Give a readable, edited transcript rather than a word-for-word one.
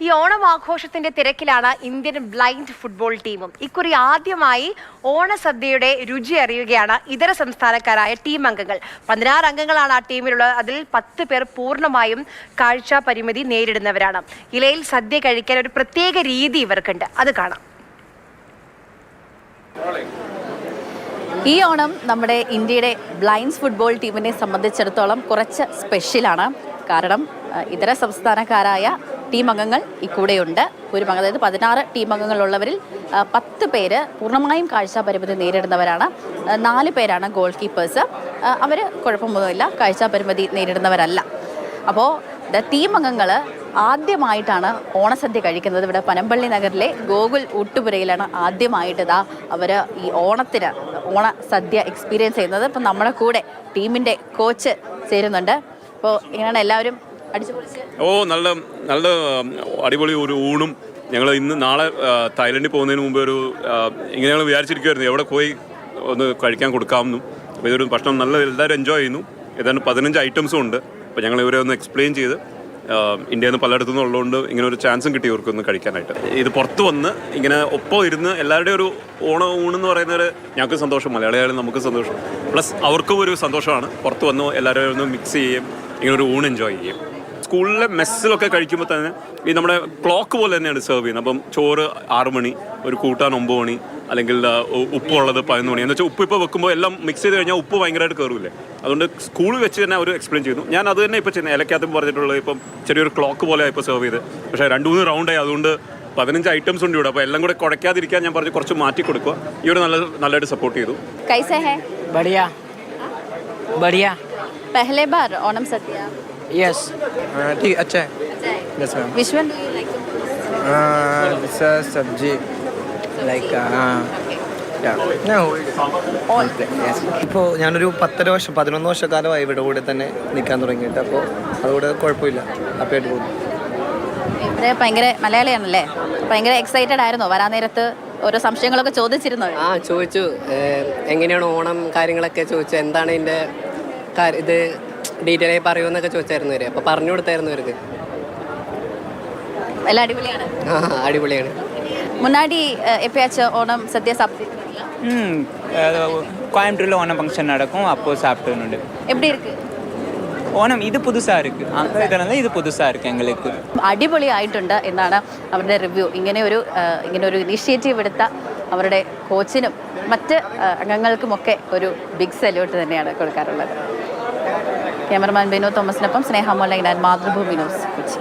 ഈ ഓണം ആഘോഷത്തിന്റെ തിരക്കിലാണ് ഇന്ത്യൻ ബ്ലൈൻഡ് ഫുട്ബോൾ ടീമും. ഇക്കുറി ആദ്യമായി ഓണസദ്യയുടെ രുചി അറിയുകയാണ് ഇതര സംസ്ഥാനക്കാരായ ടീം അംഗങ്ങൾ. 16 അംഗങ്ങളാണ് ആ ടീമിലുള്ളത്. അതിൽ 10 പേർ പൂർണ്ണമായും കാഴ്ചാ പരിമിതി നേരിടുന്നവരാണ്. ഇലയിൽ സദ്യ കഴിക്കാൻ ഒരു പ്രത്യേക രീതി ഇവർക്കുണ്ട്, അത് കാണാം. ഈ ഓണം നമ്മുടെ ഇന്ത്യയുടെ ബ്ലൈൻഡ്സ് ഫുട്ബോൾ ടീമിനെ സംബന്ധിച്ചിടത്തോളം കുറച്ച് സ്പെഷ്യലാണ്. കാരണം ഇതര സംസ്ഥാനക്കാരായ ടീം അംഗങ്ങൾ ഇക്കൂടെയുണ്ട്. അതായത് 16 ടീം അംഗങ്ങളുള്ളവരിൽ 10 പേര് പൂർണ്ണമായും കാഴ്ചാ പരിമിതി നേരിടുന്നവരാണ്. 4 പേരാണ് ഗോൾ കീപ്പേഴ്സ്. അവർ കുഴപ്പമൊന്നുമില്ല, കാഴ്ചാ പരിമിതി നേരിടുന്നവരല്ല. അപ്പോൾ ടീം അംഗങ്ങൾ ആദ്യമായിട്ടാണ് ഓണസദ്യ കഴിക്കുന്നത്. ഇവിടെ പനമ്പള്ളി നഗറിലെ ഗോകുൽ ഊട്ടുപുരയിലാണ് ആദ്യമായിട്ട് അവർ ഈ ഓണസദ്യ എക്സ്പീരിയൻസ് ചെയ്യുന്നത്. ഇപ്പം നമ്മുടെ കൂടെ ടീമിൻ്റെ കോച്ച് ചേരുന്നുണ്ട്. അപ്പോൾ ഇങ്ങനെയാണ് എല്ലാവരും അടിച്ചുപൊളിച്ച്. നല്ല നല്ല അടിപൊളി ഒരു ഊണും. ഞങ്ങൾ നാളെ തായ്ലൻഡിൽ പോകുന്നതിന് മുമ്പ് ഇങ്ങനെ ഞങ്ങൾ വിചാരിച്ചിരിക്കുമായിരുന്നു എവിടെ പോയി ഒന്ന് കഴിക്കാൻ കൊടുക്കാമെന്നും. അപ്പോൾ ഇതൊരു ഭക്ഷണം എല്ലാവരും എൻജോയ് ചെയ്യുന്നു. ഏതാണ്ട് 15 ഐറ്റംസും ഉണ്ട്. അപ്പോൾ ഞങ്ങൾ ഇവരെ ഒന്ന് എക്സ്പ്ലെയിൻ ചെയ്ത് ഇന്ത്യയിൽ നിന്ന് പലയിടത്തു നിന്നുള്ളതുകൊണ്ട് ഇങ്ങനെ ഒരു ചാൻസും കിട്ടി ഇവർക്കൊന്ന് കഴിക്കാനായിട്ട്. ഇത് പുറത്ത് വന്ന് ഇങ്ങനെ ഒപ്പം ഇരുന്ന് എല്ലാവരുടെയും ഒരു ഊണെന്ന് പറയുന്നത് ഞങ്ങൾക്ക് സന്തോഷം, മലയാളികളും നമുക്ക് സന്തോഷം, പ്ലസ് അവർക്കും ഒരു സന്തോഷമാണ്. പുറത്ത് വന്ന് എല്ലാവരും ഒന്ന് മിക്സ് ചെയ്യുകയും ഇങ്ങനെ ഒരു ഊണ് എൻജോയ് ചെയ്യും. സ്കൂളിലെ മെസ്സിലൊക്കെ കഴിക്കുമ്പോൾ തന്നെ ഈ നമ്മുടെ ക്ലോക്ക് പോലെ തന്നെയാണ് സെർവ് ചെയ്യുന്നത്. അപ്പം ചോറ് 6 മണി, ഒരു കൂട്ടാൻ 9 മണി, അല്ലെങ്കിൽ ഉപ്പുള്ളത് 11 മണി. എന്ന് വെച്ചാൽ ഉപ്പ് ഇപ്പോൾ വെക്കുമ്പോൾ എല്ലാം മിക്സ് ചെയ്ത് കഴിഞ്ഞാൽ ഉപ്പ് ഭയങ്കരമായിട്ട് കയറില്ലേ. അതുകൊണ്ട് സ്കൂളിൽ വെച്ച് തന്നെ അവർ എക്സ്പ്ലെയിൻ ചെയ്യുന്നു. ഞാൻ അത് തന്നെ ഇപ്പോൾ ചെയ്യുന്നത്. ഇലക്കകത്തും പറഞ്ഞിട്ടുള്ളത് ഇപ്പം ചെറിയൊരു ക്ലോക്ക് പോലെ ഇപ്പോൾ സെർവ് ചെയ്ത്. പക്ഷേ 2-3 റൗണ്ടായി. അതുകൊണ്ട് 15 ഐറ്റംസ് ഉണ്ട് ഇവിടെ. അപ്പോൾ എല്ലാം കൂടെ കുഴക്കാതിരിക്കാൻ ഞാൻ പറഞ്ഞു കുറച്ച് മാറ്റി കൊടുക്കുക. ഇവർ നല്ലതായിട്ട് സപ്പോർട്ട് ചെയ്തു. पहले बार ओणम सद्या? यस, ठीक, अच्छा है. Yes ma'am. Which one do you like? सब्जी लाइक ഇപ്പോൾ ഞാനൊരു 11 വർഷക്കാലമായി ഇവിടെ കൂടെ തന്നെ നിൽക്കാൻ തുടങ്ങിയിട്ട്. അപ്പോൾ അതുകൂടെ കുഴപ്പമില്ല, ഹാപ്പിയായിട്ട് പോകുന്നു. ഇവിടെ ഭയങ്കര മലയാളിയാണല്ലേ, ഭയങ്കര എക്സൈറ്റഡ് ആയിരുന്നോ വരാൻ നേരത്ത്? ഓരോ സംശയങ്ങളൊക്കെ ചോദിച്ചിരുന്നോ? ചോദിച്ചു. എങ്ങനെയാണ് ഓണം കാര്യങ്ങളൊക്കെ ചോദിച്ചു. എന്താണ് ഇതിൻ്റെ ഇത് ഡീറ്റെയിൽ ആയി പറയുമെന്നൊക്കെ ചോദിച്ചായിരുന്നു ഇവര്. അപ്പോൾ പറഞ്ഞു കൊടുത്തായിരുന്നു ഇവർക്ക്. എല്ലാം അടിപൊളിയാണ്. അടിപൊളിയാണ്. முன்னாடி எப்பயாச்சும் ஓணம் சத்யா சாப்பிட்டுருக்கீங்களா? கோயம்புத்தூரில் ஓணம் ஃபங்க்ஷன் நடக்கும், அப்போது சாப்பிட்டு. எப்படி இருக்கு ഓണം? ഇത് പുതുസാ ഇருக்கு, അங்க ഇത് പുതുസാ ഇருக்கு എங்களுக்கு. അടിപൊളി ആയിട്ടുണ്ട് എന്നാണ് അവരുടെ റിവ്യൂ. ഇങ്ങനെ ഒരു ഇനിഷ്യേറ്റീവ് എടുത്ത അവരുടെ കോച്ചിനും മറ്റ് അംഗങ്ങൾക്കുമൊക്കെ ഒരു ബിഗ് സല്യൂട്ട് തന്നെയാണ് കൊടുക്കാറുള്ളത്. ക്യാമറമാൻ ബിനു തോമസിനൊപ്പം സ്നേഹ മോലൈനാൻ, മാതൃഭൂമി ന്യൂസ്, കൊച്ചി.